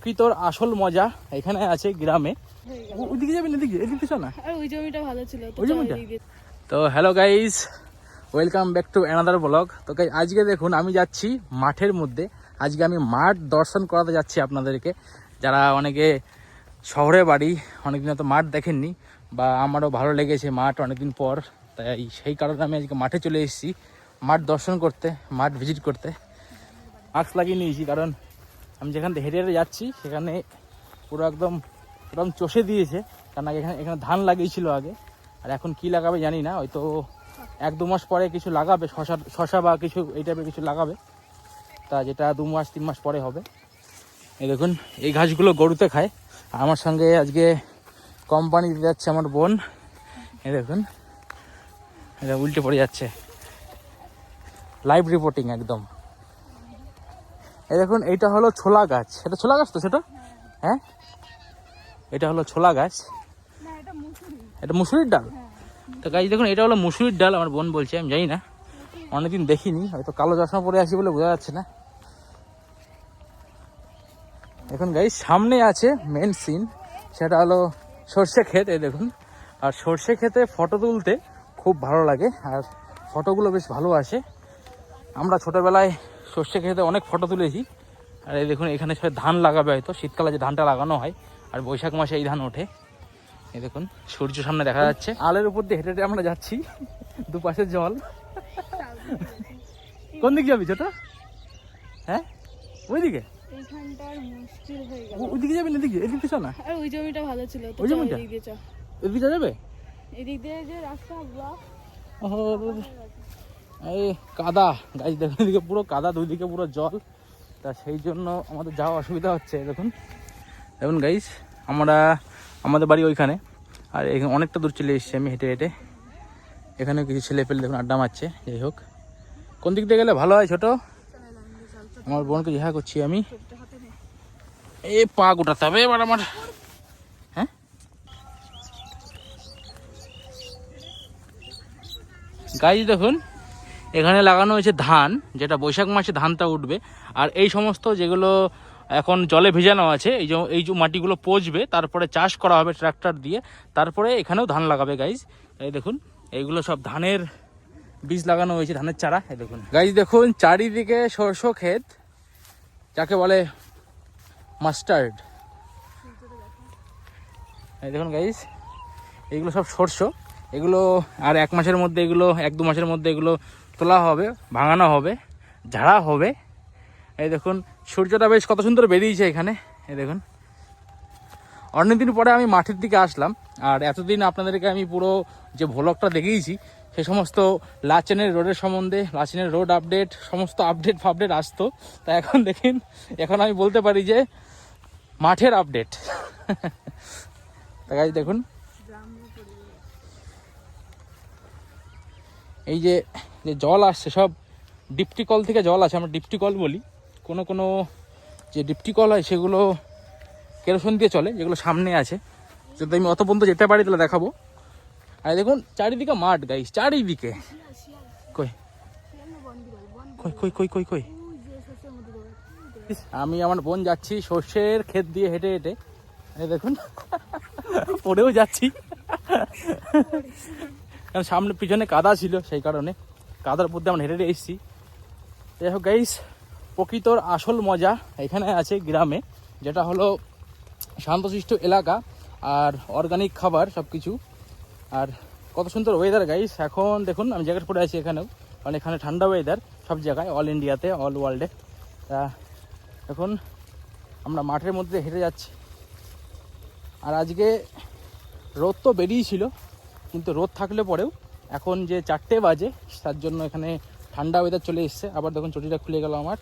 প্রকৃতর আসল মজা এখানে আছে গ্রামে। ওইদিকে যাবেন, এদিকে এদিকে না, ওই জমিটা ভালো ছিল ওই জমিটা। তো hello guys, welcome back to another blog. তো গাইস আজকে দেখুন আমি যাচ্ছি মাঠের মধ্যে। আজকে আমি মাঠ দর্শন করাতে যাচ্ছি আপনাদেরকে, যারা অনেকে শহরে বাড়ি, অনেকদিন তো মাঠ দেখেননি, বা আমারও ভালো লেগেছে মাঠ অনেকদিন পর, তাই সেই কারণে আমি আজকে মাঠে চলে এসেছি মাঠ দর্শন করতে, মাঠ ভিজিট করতে। মাস্ক লাগিয়ে নিয়েছি কারণ আমি যেখান থেকে হেঁটে হেঁটে যাচ্ছি সেখানে পুরো একদম চষে দিয়েছে, কারণ এখানে ধান লাগিয়েছিল আগে, আর এখন কি লাগাবে জানি না, হয়তো 1-2 মাস পরে কিছু লাগাবে, শশা বা কিছু এই টাইপের কিছু লাগাবে, তা যেটা 2-3 মাস পরে হবে। এই দেখুন এই ঘাসগুলো গরুতে খায়। আর আমার সঙ্গে আজকে কোম্পানি দিতে যাচ্ছে আমার বোন। এই দেখুন এটা উল্টে পড়ে যাচ্ছে, লাইভ রিপোর্টিং একদম। এই দেখুন এইটা হলো ছোলা গাছ, এটা ছোলা গাছ তো সেটা, হ্যাঁ এটা হলো ছোলা গাছ, এটা মুসুরির ডাল। তো গাছ দেখুন এটা হলো মুসুরির ডাল, আমার বোন বলছে, আমি জানি না, অনেকদিন দেখিনি, হয়তো কালো চশমা পরে আসি বলে বোঝা যাচ্ছে না। এখন গাইস সামনে আছে মেন সিন, সেটা হলো সর্ষে ক্ষেত। এই দেখুন, আর সর্ষে ক্ষেতে ফটো তুলতে খুব ভালো লাগে, আর ফটোগুলো বেশ ভালো আসে। আমরা ছোটোবেলায় সর্ষে ক্ষেতে অনেক ফটো তুলেছি। আর এই দেখুন এখানে সবাই ধান লাগাবে, হয়তো শীতকালে যে ধানটা লাগানো হয়, আর বৈশাখ মাসে এই ধান ওঠে। এই দেখুন সূর্য সামনে দেখা যাচ্ছে, আলের উপর দিয়ে হেঁটে হেঁটে আমরা যাচ্ছি, দুপাশে জল। কোন দিকে যাবি ছোটা? হ্যাঁ ওইদিকে, ওইদিকে যাবেন, এদিকে এদিকে চল না, ওই জমিটা ভালো ছিল, ওই জমিটা এদিকে যাবে, এদিক দিয়ে যে রাস্তা ব্লক। এই কাদা গাছ দেখুন, এদিকে পুরো কাদা, দুই দিকে পুরো জল, তা সেই জন্য আমাদের যাওয়া অসুবিধা হচ্ছে। দেখুন দেখুন গাইস, আমাদের বাড়ি ওইখানে, আর এখানে অনেকটা দূর চলে এসেছি আমি হেঁটে হেঁটে। এখানে কিছু ছেলে পেলে দেখুন আড্ডা মারছে। যাই হোক, কোন দিক দিয়ে গেলে ভালো হয় ছোট? আমার বোনকে জিজ্ঞাসা করছি আমি, এই পা গোটাতে হবে এবার আমার। হ্যাঁ গাইস দেখুন এখানে লাগানো হয়েছে ধান, যেটা বৈশাখ মাসে ধানটা উঠবে, আর এই সমস্ত যেগুলো এখন জলে ভেজানো আছে, এই যে মাটিগুলো পচবে, তারপরে চাষ করা হবে ট্রাক্টর দিয়ে, তারপরে এখানেও ধান লাগাবে গাইস। এই দেখুন এইগুলো সব ধানের বীজ লাগানো হয়েছে, ধানের চারা। এই দেখুন গাইস দেখুন চারিদিকে সরষে ক্ষেত, যাকে বলে মাস্টার্ড। এই দেখুন গাইস এইগুলো সব সরষে, এগুলো আর 1 মাসের মধ্যে, এগুলো 1-2 মাসের মধ্যে এগুলো তোলা হবে, ভাঙানো হবে, ঝাড়া হবে। এই দেখুন সূর্যটা বেশ কত সুন্দর বেরিয়েছে এখানে। এই দেখুন অনেকদিন পরে আমি মাঠের দিকে আসলাম, আর এতদিন আপনাদেরকে আমি পুরো যে ভ্লগটা দেখিয়েছি সে সমস্ত লাচেনের রোডের সম্বন্ধে, লাচেনের রোড আপডেট, সমস্ত আপডেট ফাপডেট আসতো। তা এখন দেখেন, এখন আমি বলতে পারি যে মাঠের আপডেট। তাই দেখুন এই যে জল আসছে, সব ডিপটি কল থেকে জল আসে, আমরা ডিপটি কল বলি। কোনো যে ডিপটি কল হয় সেগুলো কেরোসিন দিয়ে চলে, যেগুলো সামনে আছে। যদি আমি অত পর্যন্ত যেতে পারি তাহলে দেখাবো। আর দেখুন চারিদিকে মাঠ গাইস, চারিদিকে। কই কই কই কই কই কই আমি আমার বোন যাচ্ছি সর্ষের ক্ষেত দিয়ে হেঁটে হেঁটে। এই দেখুন পড়েও যাচ্ছি, কারণ সামনে পিছনে কাদা ছিল, সেই কারণে কাদার মধ্যে আমরা হেঁটে হেঁটে এসেছি। যাই হোক গাইস, প্রকৃতর আসল মজা এখানে আছে গ্রামে, যেটা হলো শান্তশিষ্ট এলাকা আর অর্গানিক খাবার সব কিছু। আর কত সুন্দর ওয়েদার গাইস, এখন দেখুন আমি জ্যাকেট পরে আছি এখানেও, কারণ এখানে ঠান্ডা ওয়েদার সব জায়গায়, অল ইন্ডিয়াতে, অল ওয়ার্ল্ডে। তা এখন আমরা মাঠের মধ্যে হেঁটে যাচ্ছি। আর আজকে রোদ তো বেরিয়েছিল, কিন্তু রোদ থাকলে পরেও এখন যে 4টে বাজে, তার জন্য এখানে ঠান্ডা ওয়েদার চলে এসছে। আবার দেখুন চটিটা খুলে গেল আমার।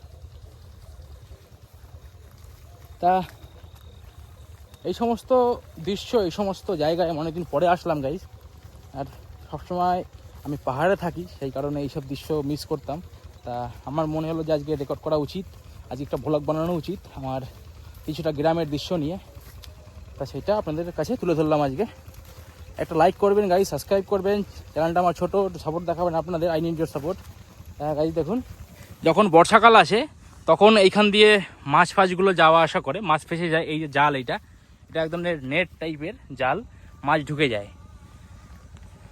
তা এই সমস্ত দৃশ্য, এই সমস্ত জায়গায় অনেকদিন পরে আসলাম গাইস। আর সবসময় আমি পাহাড়ে থাকি, সেই কারণে এইসব দৃশ্য মিস করতাম। তা আমার মনে হলো যে আজকে রেকর্ড করা উচিত, আজকে একটা ভ্লগ বানানো উচিত আমার কিছুটা গ্রামের দৃশ্য নিয়ে। তা সেটা আপনাদের কাছে তুলে ধরলাম আজকে। একটা লাইক করবেন গাইস, সাবস্ক্রাইব করবেন, চ্যানেলটা আমার ছোটো, সাপোর্ট দেখাবেন আপনাদের, I need your support. Guys দেখুন যখন বর্ষাকাল আসে তখন এইখান দিয়ে মাছ ফাছগুলো যাওয়া আসা করে, মাছ ফেসে যায়। এই যে জাল, এটা একদম নেট টাইপের জাল, মাছ ঢুকে যায়।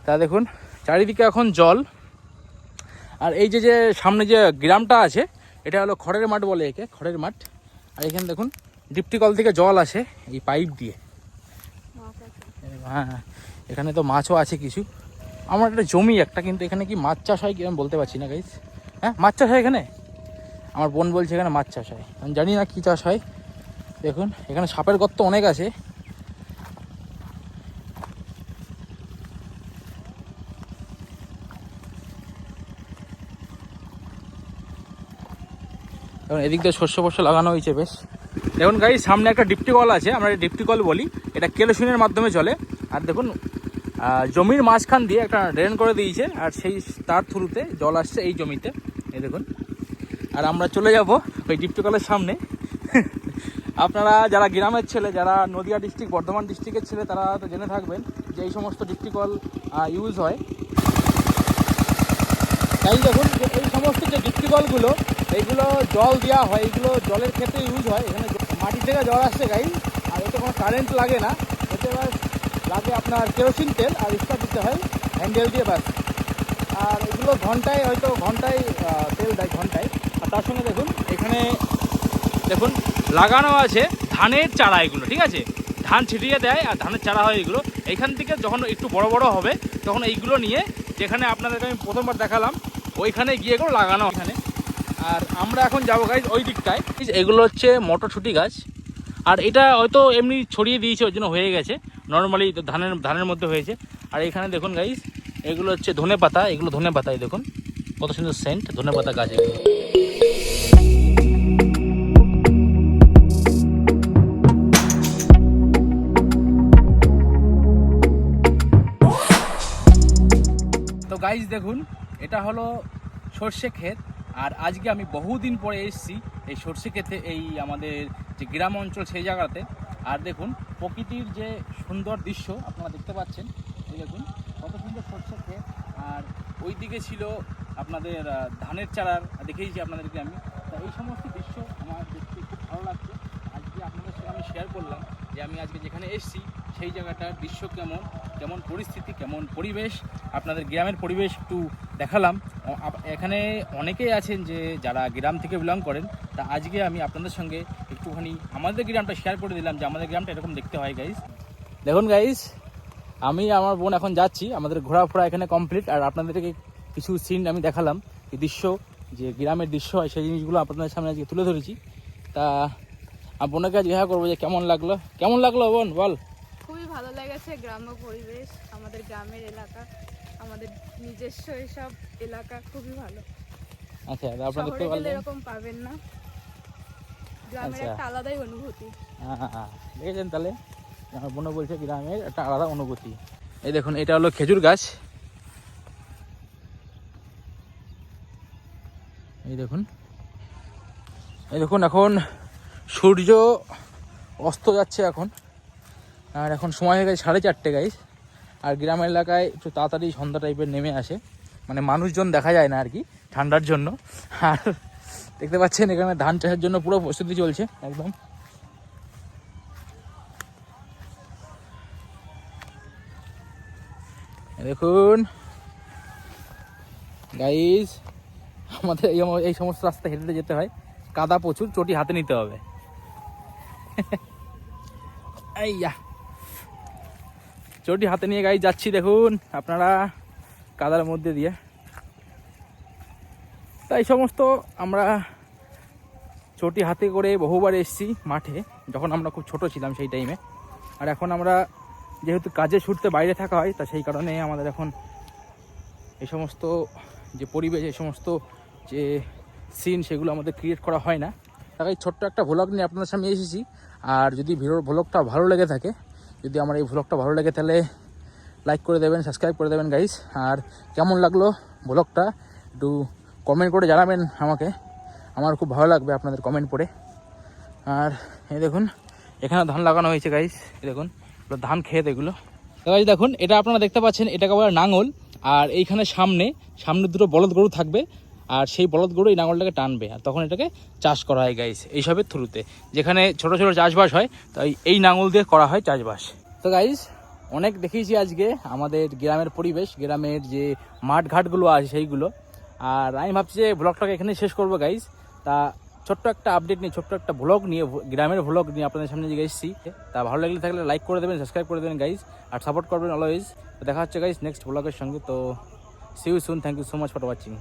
তা দেখুন চারিদিকে এখন জল। আর এই যে সামনে যে গ্রামটা আছে, এটা হলো খড়ের মাঠ বলে একে, খড়ের মাঠ। আর এখানে দেখুন ডিপটি কল থেকে জল আসে এই পাইপ দিয়ে। হ্যাঁ, এখানে তো মাছও আছে কিছু। আমার একটা জমি একটা, কিন্তু এখানে কি মাছ চাষ হয় কি আমি বলতে পারছি না গাইস। হ্যাঁ, মাছ চাষ হয় এখানে, আমার বোন বলছে এখানে মাছ চাষ হয়, আমি জানি না কী চাষ হয়। দেখুন এখানে সাপের গর্ত অনেক আছে। এবং এদিক দিয়ে শস্য লাগানো হয়েছে বেশ। দেখুন গাইস সামনে একটা ডিপটি কল আছে, আমরা ডিপটি কল বলি, এটা কেরোসিনের মাধ্যমে চলে। আর দেখুন জমির মাঝখান দিয়ে একটা ড্রেন করে দিয়েছে, আর সেই তার থ্রুতে জল আসছে এই জমিতে, এই দেখুন। আর আমরা চলে যাব ওই ডিপটি কলের সামনে। আপনারা যারা গ্রামের ছেলে, যারা নদিয়া ডিস্ট্রিক্ট, বর্ধমান ডিস্ট্রিক্টের ছেলে, তারা তো জেনে থাকবেন যে এই সমস্ত ডিপটি কল ইউজ হয়। তাই দেখুন যে এই সমস্ত যে ডিপটি কলগুলো, এইগুলো জল দেওয়া হয়, এইগুলো জলের ক্ষেত্রে ইউজ হয়। এখানে মাটি থেকে জল আসছে গাই, আর এতে কোনো কারেন্ট লাগে না, এতে লাগে আপনার কেরোসিন তেল, আর স্টার্ট দিতে হয় হ্যান্ডেল দিয়ে ব্যাস। আর এগুলো ঘন্টায় তেল দেয় ঘন্টায়। আর তার সঙ্গে দেখুন এখানে দেখুন লাগানো আছে ধানের চারা, এগুলো ঠিক আছে, ধান ছিটিয়ে দেয় আর ধানের চারা হয় এগুলো। এইখান থেকে যখন একটু বড় বড় হবে তখন এইগুলো নিয়ে, যেখানে আপনাদেরকে আমি প্রথমবার দেখালাম, ওইখানে গিয়ে এগুলো লাগানো এখানে। আর আমরা এখন যাবো গাইজ ওই দিকটায়। এগুলো হচ্ছে মটরশুঁটি গাছ, আর এটা হয়তো এমনি ছড়িয়ে দিয়েছে, ওই জন্য হয়ে গেছে, নর্মালি ধানের মধ্যে হয়েছে। আর এখানে দেখুন গাইজ এগুলো হচ্ছে ধনে পাতা, এগুলো ধনে পাতায় দেখুন কত সুন্দর সেন্ট, ধনে পাতা গাছ এগুলো। তো গাইজ দেখুন এটা হলো সর্ষে ক্ষেত, আর আজকে আমি বহুদিন পরে এসেছি এই সর্ষে ক্ষেতে, এই আমাদের যে গ্রাম অঞ্চল সেই জায়গাতে। আর দেখুন প্রকৃতির যে সুন্দর দৃশ্য আপনারা দেখতে পাচ্ছেন, এই দেখুন কত সুন্দর সর্ষে ক্ষেত। আর ওই দিকে ছিল আপনাদের ধানের চারার, দেখেইছি আপনাদেরকে আমি। তা এই সমস্ত দৃশ্য আমার দেখতে খুব ভালো লাগছে। আজকে আপনাদের সাথে আমি শেয়ার করলাম যে আমি আজকে যেখানে এসেছি সেই জায়গাটার দৃশ্য কেমন পরিস্থিতি, কেমন পরিবেশ, আপনাদের গ্রামের পরিবেশ একটু দেখালাম। এখানে অনেকেই আছেন যে যারা গ্রাম থেকে বিলং করেন, তা আজকে আমি আপনাদের সঙ্গে একটুখানি আমাদের গ্রামটা শেয়ার করে দিলাম যে আমাদের গ্রামটা এরকম দেখতে হয় গাইজ। দেখুন গাইজ আমি আমার বোন এখন যাচ্ছি, আমাদের ঘোরাফোরা এখানে কমপ্লিট। আর আপনাদেরকে কিছু সিন আমি দেখালাম, এই দৃশ্য যে গ্রামের দৃশ্য হয় সেই জিনিসগুলো আপনাদের সামনে আজকে তুলে ধরেছি। তা বোনকে জিজ্ঞাসা করবো যে কেমন লাগলো বোন বল। খুবই ভালো লেগেছে, গ্রাম্য পরিবেশ, আমাদের গ্রামের এলাকা, আমাদের নিজস্ব এসব এলাকা খুবই ভালো। আচ্ছা আপনাদের শহরে গেলে এরকম পাবেন না, গ্রামের আচ্ছা। একটা আলাদাই অনুভূতি। হ্যাঁ দেখেছেন তাহলে, আমার বোন বলছে গ্রামের একটা আলাদা অনুভূতি। এই দেখুন এটা হলো খেজুর গাছ, এই দেখুন এখন সূর্য অস্ত যাচ্ছে এখন। আর এখন সময় হয়ে গেছে 4:30 গাইস। আর গ্রামের এলাকায় একটু তাড়াতাড়ি সন্ধ্যা টাইপের নেমে আসে, মানে মানুষজন দেখা যায় না আর কি ঠান্ডার জন্য। আর দেখতে পাচ্ছেন এখানে ধান চাষের জন্য পুরো প্রস্তুতি চলছে একদম। দেখুন গাইস আমাদের এই সমস্ত রাস্তা হেঁটে যেতে হয়, কাদা প্রচুর, চটি হাতে নিতে হবে। এইয়া চটি হাতে নিয়ে গাইস যাচ্ছি, দেখুন আপনারা কাদার মধ্যে দিয়ে। তাই সমস্ত আমরা চটি হাতে করে বহুবার এসেছি মাঠে, যখন আমরা খুব ছোট ছিলাম সেই টাইমে। আর এখন আমরা যেহেতু কাজে ছুটতে বাইরে থাকা হয়, তা সেই কারণে আমাদের এখন এই সমস্ত যে পরিবেশ, এই সমস্ত যে সিন, সেগুলো আমাদের ক্রিয়েট করা হয় না। তাই ছোট্ট একটা ভ্লগ নিয়ে আপনাদের সামনে এসেছি। আর যদি ভ্লগটা ভালো লেগে থাকে, যদি আমার এই ভ্লগটা ভালো লাগে, তাহলে লাইক করে দেবেন, সাবস্ক্রাইব করে দেবেন গাইস। আর কেমন লাগলো ভ্লগটা একটু কমেন্ট করে জানাবেন আমাকে, আমার খুব ভালো লাগবে আপনাদের কমেন্ট পড়ে। আর এই দেখুন এখানে ধান লাগানো হয়েছে গাইস, এই দেখুন ধান ক্ষেত এগুলো গাইস। দেখুন এটা আপনারা দেখতে পাচ্ছেন, এটাকে বলে নাঙল। আর এইখানে সামনে দুটো বলদ গরু থাকবে, আর সেই বলদ গরু এই নাঙলটাকে টানবে, আর তখন এটাকে চাষ করা হয় গাইস এইসবের থ্রুতে। যেখানে ছোট ছোট চাষবাস হয় তাই এই নাঙল দিয়ে করা হয় চাষবাস। তো গাইস অনেক দেখিয়েছি আজকে আমাদের গ্রামের পরিবেশ, গ্রামের যে মাঠ ঘাটগুলো আছে সেইগুলো। আর আমি ভাবছি যে ব্লগটাকে এখানেই শেষ করবো গাইস। তা ছোট্ট একটা আপডেট নিয়ে, ছোট্ট একটা ভ্লগ নিয়ে, গ্রামের ভ্লগ নিয়ে আপনাদের সামনে যে এসেছি। তা ভালো লাগলে থাকলে লাইক করে দেবেন, সাবস্ক্রাইব করে দেবেন গাইস, আর সাপোর্ট করবেন অলওয়েজ। তো দেখা হচ্ছে গাইস নেক্সট ভ্লগের সঙ্গে। তো see you soon, thank you so much for watching.